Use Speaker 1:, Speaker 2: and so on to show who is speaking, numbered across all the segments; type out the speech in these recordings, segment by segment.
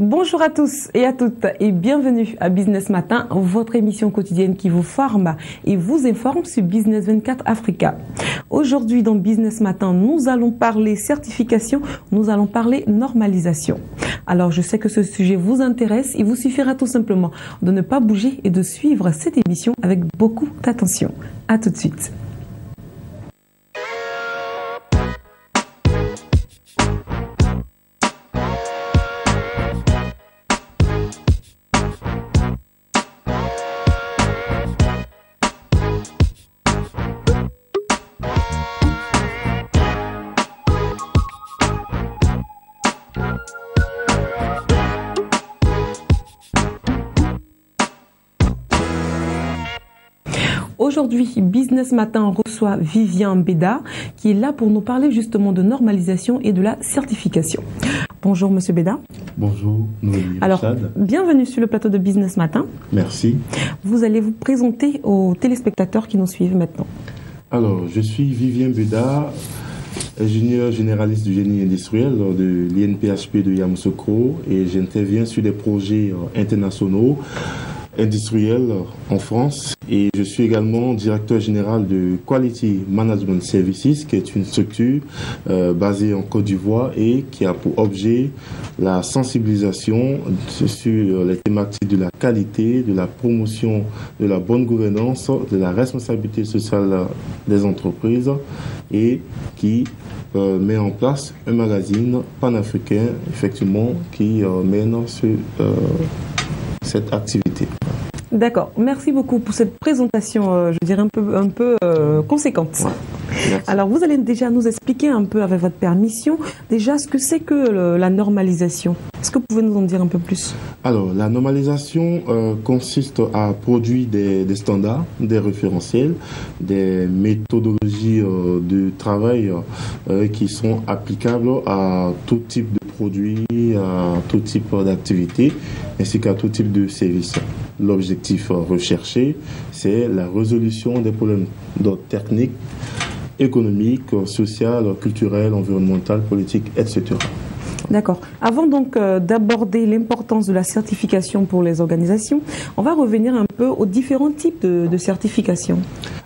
Speaker 1: Bonjour à tous et à toutes et bienvenue à Business Matin, votre émission quotidienne qui vous forme et vous informe sur Business 24 Africa. Aujourd'hui dans Business Matin, nous allons parler certification, nous allons parler normalisation. Alors je sais que ce sujet vous intéresse, il vous suffira tout simplement de ne pas bouger et de suivre cette émission avec beaucoup d'attention. À tout de suite. Aujourd'hui, Business Matin reçoit Vivien Beda qui est là pour nous parler justement de normalisation et de la certification. Bonjour Monsieur Beda.
Speaker 2: Bonjour Noélie.
Speaker 1: Alors, bienvenue sur le plateau de Business Matin.
Speaker 2: Merci.
Speaker 1: Vous allez vous présenter aux téléspectateurs qui nous suivent maintenant.
Speaker 2: Alors, je suis Vivien Beda, ingénieur généraliste du génie industriel de l'INPHP de Yamoussoukro et j'interviens sur des projets internationaux industriel en France et je suis également directeur général de Quality Management Services qui est une structure basée en Côte d'Ivoire et qui a pour objet la sensibilisation sur les thématiques de la qualité, de la promotion, de la bonne gouvernance, de la responsabilité sociale des entreprises et qui met en place un magazine panafricain effectivement qui mène cette activité.
Speaker 1: D'accord, merci beaucoup pour cette présentation, je dirais un peu conséquente.
Speaker 2: Ouais,
Speaker 1: alors vous allez déjà nous expliquer un peu avec votre permission, déjà ce que c'est que la normalisation. Est-ce que vous pouvez nous en dire un peu plus?
Speaker 2: Alors la normalisation consiste à produire des standards, des référentiels, des méthodologies de travail qui sont applicables à tout type de produits, à tout type d'activité, ainsi qu'à tout type de service. L'objectif recherché, c'est la résolution des problèmes d'ordre technique, économique, social, culturel, environnemental, politique, etc.
Speaker 1: D'accord. Avant donc d'aborder l'importance de la certification pour les organisations, on va revenir un peu aux différents types de certification.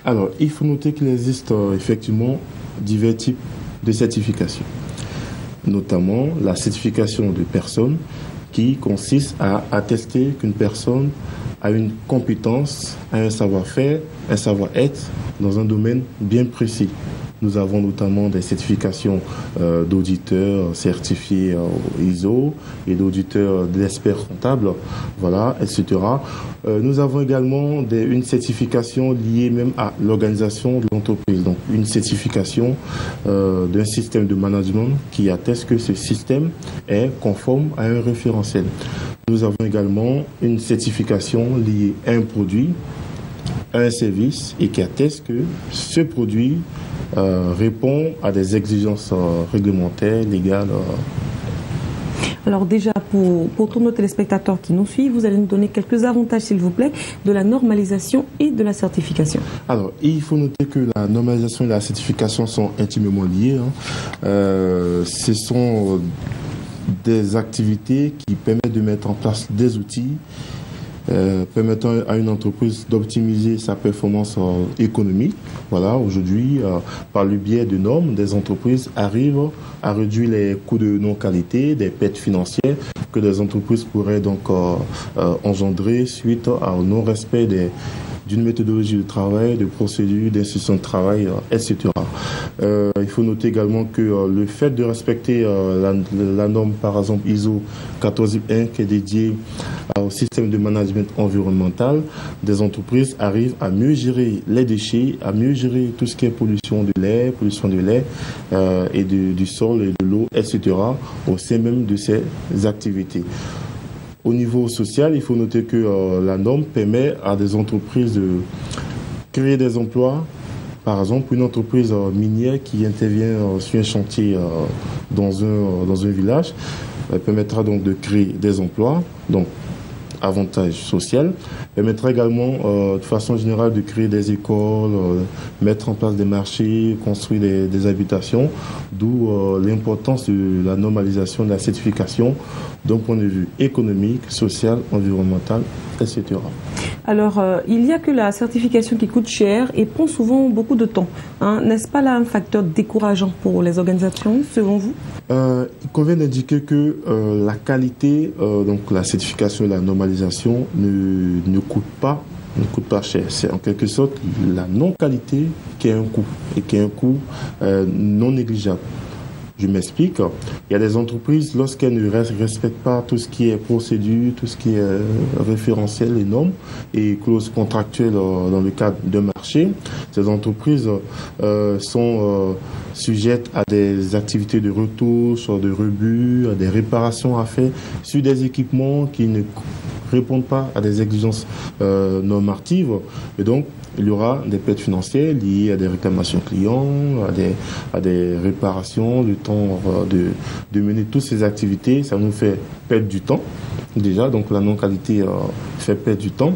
Speaker 2: Alors, il faut noter qu'il existe effectivement divers types de certification, notamment la certification de personnes qui consiste à attester qu'une personne a une compétence, a un savoir-faire, un savoir-être dans un domaine bien précis. Nous avons notamment des certifications d'auditeurs certifiés ISO et d'auditeurs d'experts comptables, voilà, etc. Nous avons également une certification liée même à l'organisation de l'entreprise, donc une certification d'un système de management qui atteste que ce système est conforme à un référentiel. Nous avons également une certification liée à un produit, à un service et qui atteste que ce produit répond à des exigences réglementaires, légales.
Speaker 1: Alors déjà, pour tous nos téléspectateurs qui nous suivent, vous allez nous donner quelques avantages, s'il vous plaît, de la normalisation et de la certification.
Speaker 2: Alors, il faut noter que la normalisation et la certification sont intimement liées. Ce sont des activités qui permettent de mettre en place des outils permettant à une entreprise d'optimiser sa performance économique. Voilà, aujourd'hui, par le biais de normes, des entreprises arrivent à réduire les coûts de non-qualité, des pertes financières que des entreprises pourraient donc engendrer suite au non-respect d'une méthodologie de travail, de procédures, d'instructions de travail, etc. Il faut noter également que le fait de respecter la norme, par exemple ISO 14001, qui est dédiée au système de management environnemental, des entreprises arrivent à mieux gérer les déchets, à mieux gérer tout ce qui est pollution de l'air et du sol et de l'eau, etc., au sein même de ces activités. Au niveau social, il faut noter que la norme permet à des entreprises de créer des emplois. Par exemple, une entreprise minière qui intervient sur un chantier dans un village permettra donc de créer des emplois. Donc, avantage social, permettra également de façon générale de créer des écoles, mettre en place des marchés, construire des habitations, d'où l'importance de la normalisation, de la certification d'un point de vue économique, social, environnemental, etc.
Speaker 1: Alors, il n'y a que la certification qui coûte cher et prend souvent beaucoup de temps. N'est-ce pas là un facteur décourageant pour les organisations, selon vous?
Speaker 2: Il convient d'indiquer que la qualité, donc la certification et la normalisation ne coûtent pas cher. C'est en quelque sorte la non-qualité qui a un coût et qui a un coût non négligeable. Je m'explique. Il y a des entreprises, lorsqu'elles ne respectent pas tout ce qui est procédure, tout ce qui est référentiel, les normes et clauses contractuelles dans le cadre d'un marché, ces entreprises sont sujettes à des activités de retouche, de rebut, à des réparations à faire sur des équipements qui ne répondent pas à des exigences normatives. Et donc, il y aura des pertes financières liées à des réclamations clients, à des réparations, le temps de mener toutes ces activités. Ça nous fait perdre du temps, déjà. Donc, la non-qualité fait perdre du temps.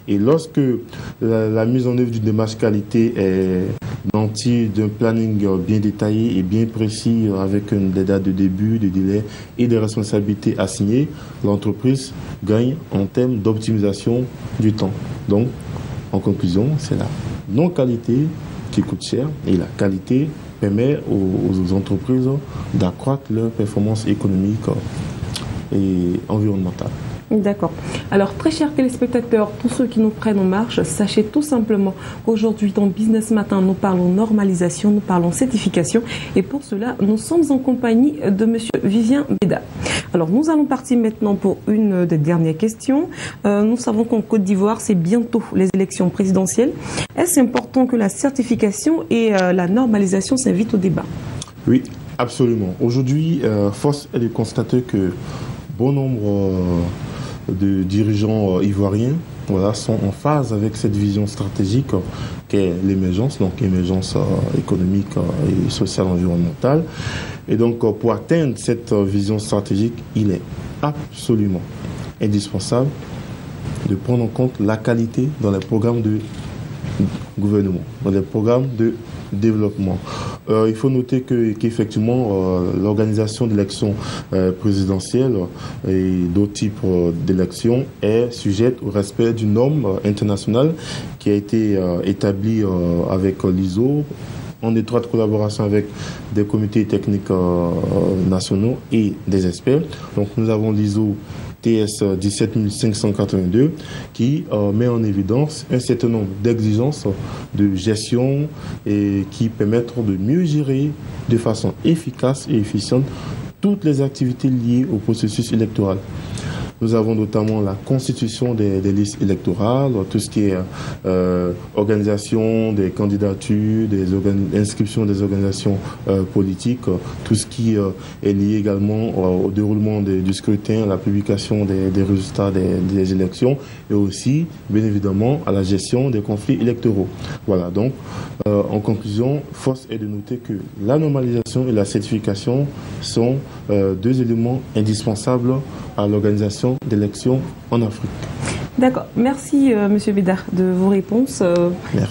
Speaker 2: Et lorsque la mise en œuvre d'une démarche qualité est nantie d'un planning bien détaillé et bien précis, avec des dates de début, des délais et des responsabilités assignées, l'entreprise gagne en termes d'optimisation du temps. Donc, en conclusion, c'est la non-qualité qui coûte cher et la qualité permet aux entreprises d'accroître leur performance économique et environnementale.
Speaker 1: D'accord. Alors, très chers téléspectateurs, tous ceux qui nous prennent en marche, sachez tout simplement qu'aujourd'hui, dans Business Matin, nous parlons normalisation, nous parlons certification. Et pour cela, nous sommes en compagnie de Monsieur Vivien Béda. Alors, nous allons partir maintenant pour une des dernières questions. Nous savons qu'en Côte d'Ivoire, c'est bientôt les élections présidentielles. Est-ce important que la certification et la normalisation s'invitent au débat?
Speaker 2: Oui, absolument. Aujourd'hui, force est de constater que bon nombre de dirigeants ivoiriens sont en phase avec cette vision stratégique qu'est l'émergence, donc émergence économique et sociale environnementale. Et donc, pour atteindre cette vision stratégique, il est absolument indispensable de prendre en compte la qualité dans les programmes de gouvernement, dans les programmes de développement. Il faut noter qu'effectivement, l'organisation d'élections présidentielles et d'autres types d'élections est sujette au respect d'une norme internationale qui a été établie avec l'ISO en étroite collaboration avec des comités techniques nationaux et des experts. Donc nous avons l'ISO TS 17582 qui met en évidence un certain nombre d'exigences de gestion et qui permettront de mieux gérer de façon efficace et efficiente toutes les activités liées au processus électoral. Nous avons notamment la constitution des listes électorales, tout ce qui est organisation des candidatures, inscription des organisations politiques, tout ce qui est lié également au déroulement du scrutin, à la publication des résultats des élections et aussi, bien évidemment, à la gestion des conflits électoraux. Voilà, donc, en conclusion, force est de noter que la normalisation et la certification sont deux éléments indispensables à l'organisation d'élections en Afrique.
Speaker 1: D'accord. Merci, Monsieur Bédard, de vos réponses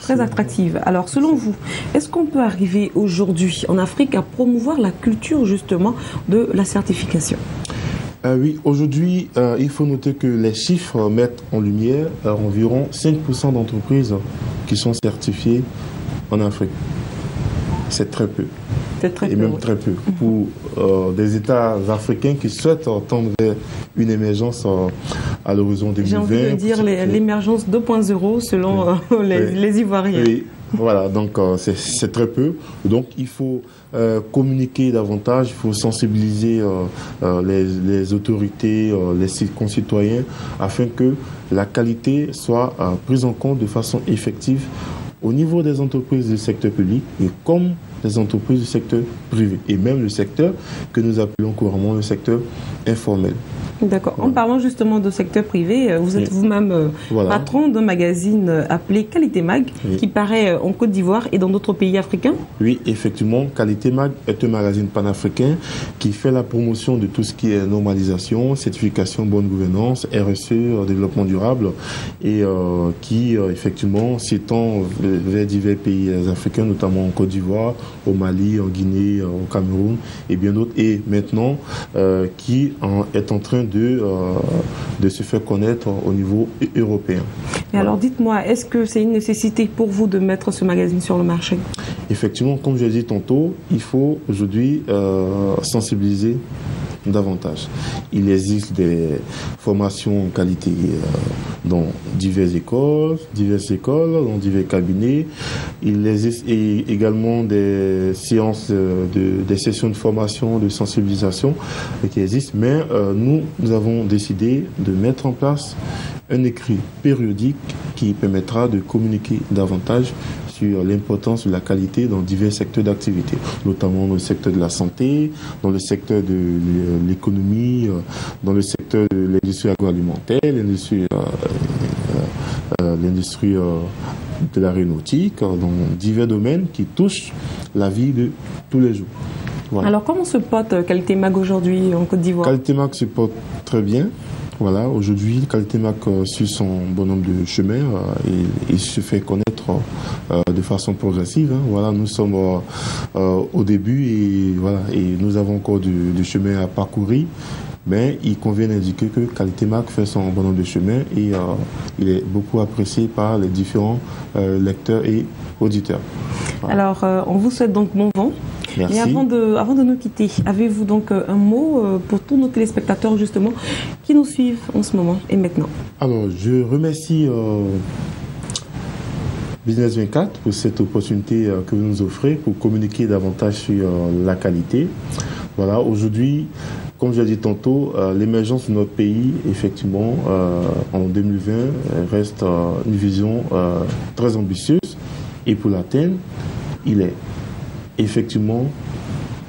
Speaker 1: très attractives. Alors, selon vous, est-ce qu'on peut arriver aujourd'hui en Afrique à promouvoir la culture, justement, de la certification?
Speaker 2: Oui, aujourd'hui, il faut noter que les chiffres mettent en lumière environ 5% d'entreprises qui sont certifiées en Afrique. C'est très peu. Et même très peu. Pour des États africains qui souhaitent tendre vers une émergence à l'horizon 2020.
Speaker 1: J'ai envie de dire l'émergence 2.0 selon les Ivoiriens.
Speaker 2: Oui, voilà, donc c'est très peu. Donc il faut communiquer davantage, il faut sensibiliser les autorités, les concitoyens, afin que la qualité soit prise en compte de façon effective au niveau des entreprises du secteur public et comme des entreprises du secteur privé et même le secteur que nous appelons couramment le secteur informel.
Speaker 1: D'accord. En parlant justement de secteur privé, vous êtes vous-même patron d'un magazine appelé Qualité Mag, qui paraît en Côte d'Ivoire et dans d'autres pays africains.
Speaker 2: Oui, effectivement, Qualité Mag est un magazine panafricain qui fait la promotion de tout ce qui est normalisation, certification, bonne gouvernance, RSE, développement durable, et qui effectivement s'étend vers divers pays africains, notamment en Côte d'Ivoire, au Mali, en Guinée, au Cameroun et bien d'autres. Et maintenant, qui est en train de se faire connaître au niveau européen.
Speaker 1: Et alors dites-moi, est-ce que c'est une nécessité pour vous de mettre ce magazine sur le marché?
Speaker 2: Effectivement, comme je l'ai dit tantôt, il faut aujourd'hui sensibiliser davantage. Il existe des formations en qualité dans diverses écoles, dans divers cabinets. Il existe également des séances, des sessions de formation, de sensibilisation qui existent. Mais nous avons décidé de mettre en place un écrit périodique qui permettra de communiquer davantage sur l'importance de la qualité dans divers secteurs d'activité, notamment dans le secteur de la santé, dans le secteur de l'économie, dans le secteur de l'industrie agroalimentaire, l'industrie de l'aéronautique, dans divers domaines qui touchent la vie de tous les jours. Voilà.
Speaker 1: Alors comment se porte Qualité Mag aujourd'hui en Côte d'Ivoire?
Speaker 2: Qualité Mag se porte très bien. Voilà, aujourd'hui, Qualité Mag suit son bonhomme de chemin et se fait connaître de façon progressive. Hein. Voilà, nous sommes au début et nous avons encore du chemin à parcourir. Mais il convient d'indiquer que Qualité Mag fait son bonhomme de chemin et il est beaucoup apprécié par les différents lecteurs et auditeurs. Voilà.
Speaker 1: Alors, on vous souhaite donc bon vent.
Speaker 2: Merci.
Speaker 1: Et avant de nous quitter, avez-vous donc un mot pour tous nos téléspectateurs justement qui nous suivent en ce moment et maintenant?
Speaker 2: Alors, je remercie Business 24 pour cette opportunité que vous nous offrez pour communiquer davantage sur la qualité. Voilà, aujourd'hui, comme je l'ai dit tantôt, l'émergence de notre pays, effectivement, en 2020, reste une vision très ambitieuse. Et pour l'atteindre, il est effectivement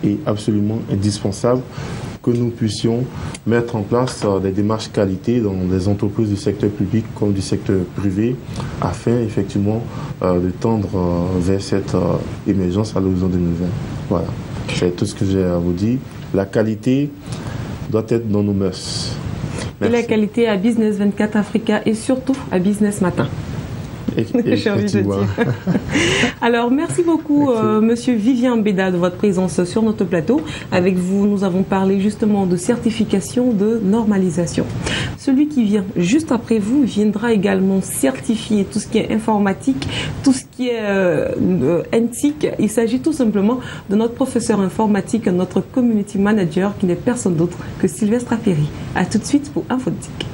Speaker 2: et absolument indispensable que nous puissions mettre en place des démarches qualité dans les entreprises du secteur public comme du secteur privé afin effectivement de tendre vers cette émergence à l'horizon 2020. Voilà, c'est tout ce que j'ai à vous dire. La qualité doit être dans nos mœurs. Merci.
Speaker 1: Et la qualité à Business 24 Africa et surtout à Business Matin. J'ai envie de dire. Alors, merci beaucoup, Monsieur Vivien Mbeda, de votre présence sur notre plateau. Avec vous, nous avons parlé justement de certification, de normalisation. Celui qui vient juste après vous viendra également certifier tout ce qui est informatique, tout ce qui est NTIC. Il s'agit tout simplement de notre professeur informatique, notre community manager, qui n'est personne d'autre que Sylvestre Apéry. À tout de suite pour InfoTIC.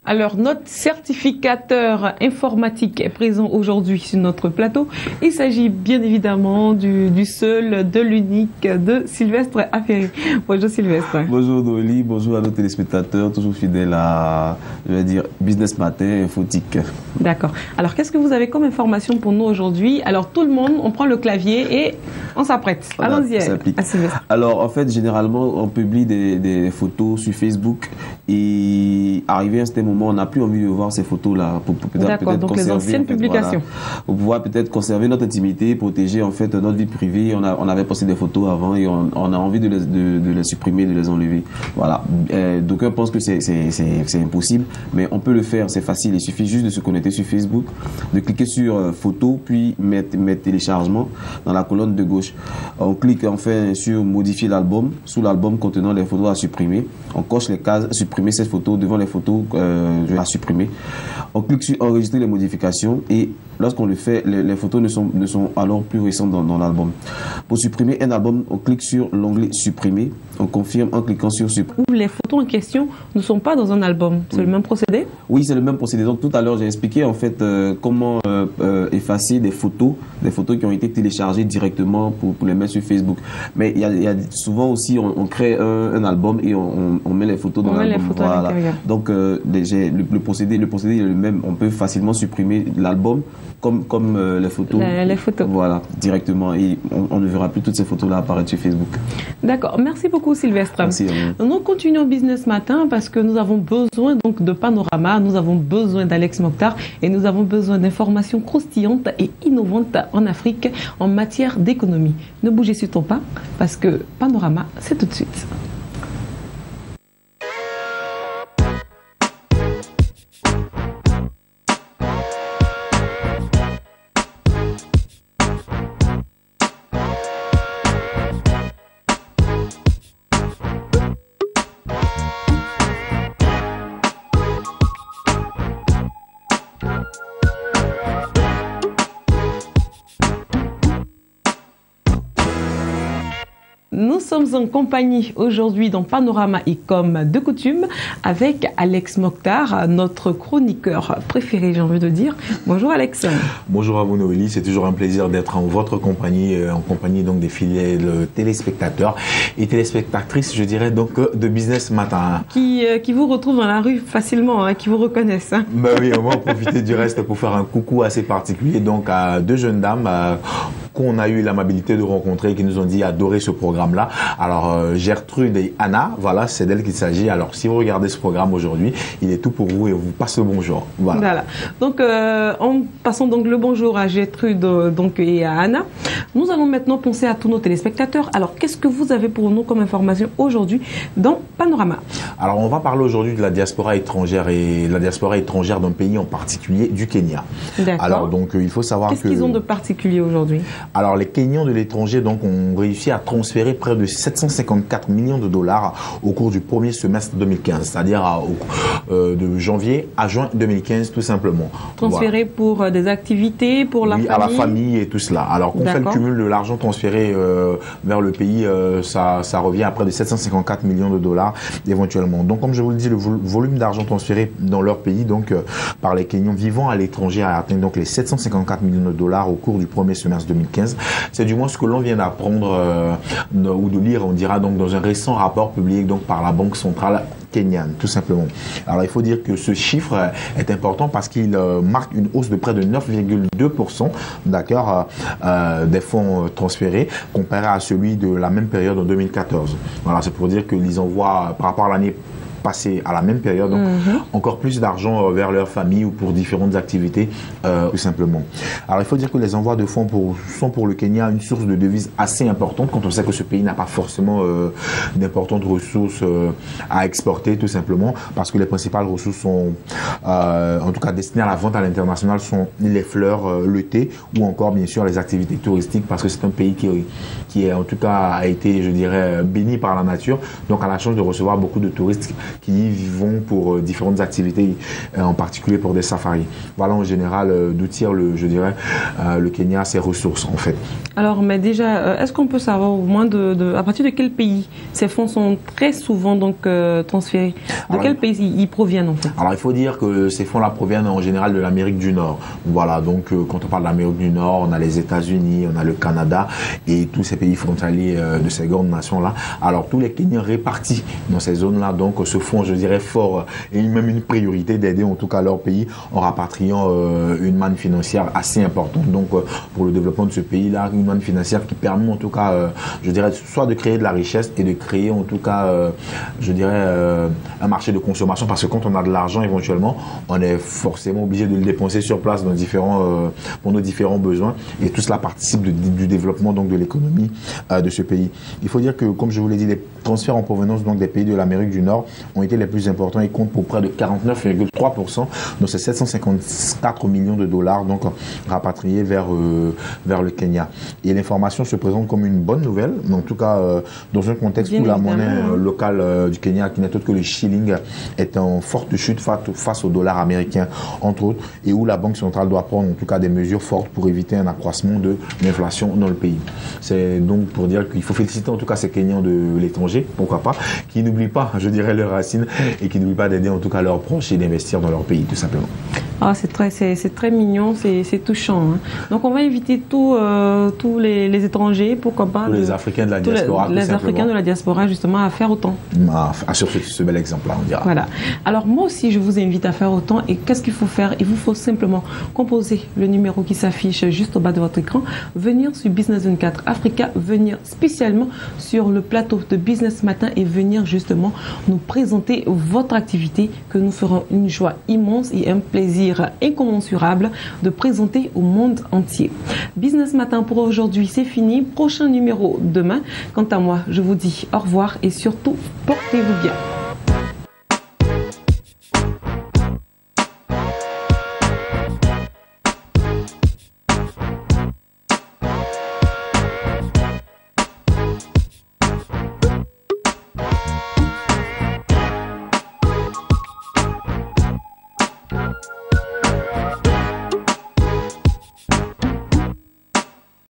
Speaker 1: Alors, notre certificateur informatique est présent aujourd'hui sur notre plateau. Il s'agit bien évidemment du seul, de l'unique, de Sylvestre Apéry. Bonjour Sylvestre.
Speaker 3: Bonjour Dolly, bonjour à nos téléspectateurs, toujours fidèles à, je vais dire, Business Matin, InfoTIC.
Speaker 1: D'accord. Alors, qu'est-ce que vous avez comme information pour nous aujourd'hui? Alors, tout le monde, on prend le clavier et on s'apprête.
Speaker 3: Voilà,
Speaker 1: allons-y
Speaker 3: à Sylvestre. Alors, en fait, généralement, on publie des photos sur Facebook et arrivé à un certain moment, on n'a plus envie de voir ces photos-là pour peut-être
Speaker 1: donc les anciennes publications.
Speaker 3: Voilà, pour pouvoir peut-être conserver notre intimité, protéger en fait notre vie privée. On avait posté des photos avant et on a envie de les supprimer, de les enlever. Voilà. D'aucuns pensent que c'est impossible, mais on peut le faire, c'est facile. Il suffit juste de se connecter sur Facebook, de cliquer sur photos, puis mettre téléchargement dans la colonne de gauche. On clique enfin sur modifier l'album, sous l'album contenant les photos à supprimer. On coche les cases supprimer cette photo devant les photos à supprimer. On clique sur enregistrer les modifications et lorsqu'on le fait, les photos ne sont alors plus récentes dans l'album. Pour supprimer un album, on clique sur l'onglet supprimer On confirme en cliquant sur supprimer.
Speaker 1: Où les photos en question ne sont pas dans un album. C'est le même procédé?
Speaker 3: Oui, c'est le même procédé. Donc tout à l'heure, j'ai expliqué en fait comment effacer des photos qui ont été téléchargées directement pour les mettre sur Facebook. Mais il y a souvent aussi, on crée un album et on met les photos dans l'album. Voilà. Donc le procédé est le même. On peut facilement supprimer l'album comme les photos.
Speaker 1: Les photos.
Speaker 3: Voilà, directement. Et on ne verra plus toutes ces photos-là apparaître sur Facebook.
Speaker 1: D'accord. Merci beaucoup, Sylvestre.
Speaker 3: Merci.
Speaker 1: Nous continuons Business Matin parce que nous avons besoin donc de panorama, nous avons besoin d'Alex Mokhtar et nous avons besoin d'informations croustillantes et innovantes en Afrique en matière d'économie. Ne bougez surtout pas parce que Panorama, c'est tout de suite. Nous sommes en compagnie aujourd'hui dans Panorama et comme de coutume avec Alex Mokhtar, notre chroniqueur préféré, j'ai envie de dire. Bonjour Alex.
Speaker 4: Bonjour à vous Noélie, c'est toujours un plaisir d'être en votre compagnie, en compagnie donc des fidèles téléspectateurs et téléspectatrices, je dirais donc de Business Matin.
Speaker 1: Qui vous retrouvent dans la rue facilement, qui vous reconnaissent.
Speaker 4: Ben oui, on va en profiter du reste pour faire un coucou assez particulier donc à deux jeunes dames qu'on a eu l'amabilité de rencontrer et qui nous ont dit adorer ce programme-là. Alors, Gertrude et Anna, voilà, c'est d'elles qu'il s'agit. Alors, si vous regardez ce programme aujourd'hui, il est tout pour vous et on vous passe le bonjour. Voilà.
Speaker 1: Donc, en passant donc le bonjour à Gertrude et à Anna, nous allons maintenant penser à tous nos téléspectateurs. Alors, qu'est-ce que vous avez pour nous comme information aujourd'hui dans Panorama?
Speaker 4: Alors, on va parler aujourd'hui de la diaspora étrangère et la diaspora étrangère d'un pays en particulier, du Kenya.
Speaker 1: D'accord.
Speaker 4: Alors, donc, il faut savoir
Speaker 1: qu'est-ce qu'ils ont de particulier aujourd'hui?
Speaker 4: Alors, les Kenyans de l'étranger donc ont réussi à transférer près de 754 millions de dollars au cours du premier semestre 2015, c'est-à-dire de janvier à juin 2015 tout simplement.
Speaker 1: Transféré voilà. Pour des activités, pour la
Speaker 4: famille.
Speaker 1: À
Speaker 4: la famille et tout cela. Alors qu'on fait le cumul de l'argent transféré vers le pays, ça revient à près de 754 millions de dollars éventuellement. Donc comme je vous le dis, le volume d'argent transféré dans leur pays donc par les Kenyans vivant à l'étranger a atteint donc les 754 millions de dollars au cours du premier semestre 2015. C'est du moins ce que l'on vient d'apprendre ou de lire, on dira donc dans un récent rapport publié donc par la Banque centrale kenyane, tout simplement. Alors il faut dire que ce chiffre est important parce qu'il marque une hausse de près de 9,2% d'accord, des fonds transférés comparé à celui de la même période en 2014. Voilà, c'est pour dire que les envois par rapport à l'année passer à la même période donc encore plus d'argent vers leur famille ou pour différentes activités tout simplement. Alors il faut dire que les envois de fonds sont pour le Kenya une source de devises assez importante quand on sait que ce pays n'a pas forcément d'importantes ressources à exporter tout simplement parce que les principales ressources sont en tout cas destinées à la vente à l'international sont les fleurs, le thé ou encore bien sûr les activités touristiques parce que c'est un pays qui est en tout cas a été je dirais béni par la nature donc a la chance de recevoir beaucoup de touristes qui y vont pour différentes activités, en particulier pour des safaris. Voilà en général d'où tire le Kenya ses ressources en fait.
Speaker 1: Alors mais déjà, est-ce qu'on peut savoir au moins à partir de quel pays ces fonds sont très souvent donc transférés? De quel pays ils proviennent en fait?
Speaker 4: Alors il faut dire que ces fonds-là proviennent en général de l'Amérique du Nord. Voilà, donc quand on parle de l'Amérique du Nord, on a les États-Unis, on a le Canada et tous ces pays frontaliers de ces grandes nations-là. Alors tous les Kenyans répartis dans ces zones-là donc se font, je dirais, fort et même une priorité d'aider en tout cas leur pays en rapatriant une manne financière assez importante donc pour le développement de ce pays-là, une manne financière qui permet en tout cas, je dirais, soit de créer de la richesse et de créer en tout cas, je dirais, un marché de consommation parce que quand on a de l'argent éventuellement, on est forcément obligé de le dépenser sur place dans pour nos différents besoins et tout cela participe du développement donc de l'économie de ce pays. Il faut dire que, comme je vous l'ai dit, les transferts en provenance donc des pays de l'Amérique du Nord ont été les plus importants et comptent pour près de 49,3% de ces 754 millions de dollars donc rapatriés vers le Kenya. Et l'information se présente comme une bonne nouvelle, mais en tout cas dans un contexte où la monnaie locale du Kenya, qui n'est autre que le shilling, est en forte chute face au dollar américain entre autres, et où la Banque centrale doit prendre en tout cas des mesures fortes pour éviter un accroissement de l'inflation dans le pays. C'est et donc pour dire qu'il faut féliciter en tout cas ces Kenyans de l'étranger, pourquoi pas, qui n'oublient pas, je dirais, leurs racines et qui n'oublient pas d'aider en tout cas leurs proches et d'investir dans leur pays, tout simplement.
Speaker 1: Ah, c'est très mignon, c'est touchant. Hein. Donc on va inviter tous les étrangers, pourquoi pas.
Speaker 4: Tous les Africains de la diaspora.
Speaker 1: Les Africains de la diaspora, justement, à faire autant.
Speaker 4: Sur ce bel exemple-là, on dira.
Speaker 1: Voilà. Alors moi aussi, je vous invite à faire autant. Et qu'est-ce qu'il faut faire? Il vous faut simplement composer le numéro qui s'affiche juste au bas de votre écran, venir sur Business 24 Africa, venir spécialement sur le plateau de Business Matin et venir justement nous présenter votre activité que nous ferons une joie immense et un plaisir incommensurable de présenter au monde entier. Business Matin pour aujourd'hui, c'est fini. Prochain numéro demain. Quant à moi, je vous dis au revoir et surtout, portez-vous bien.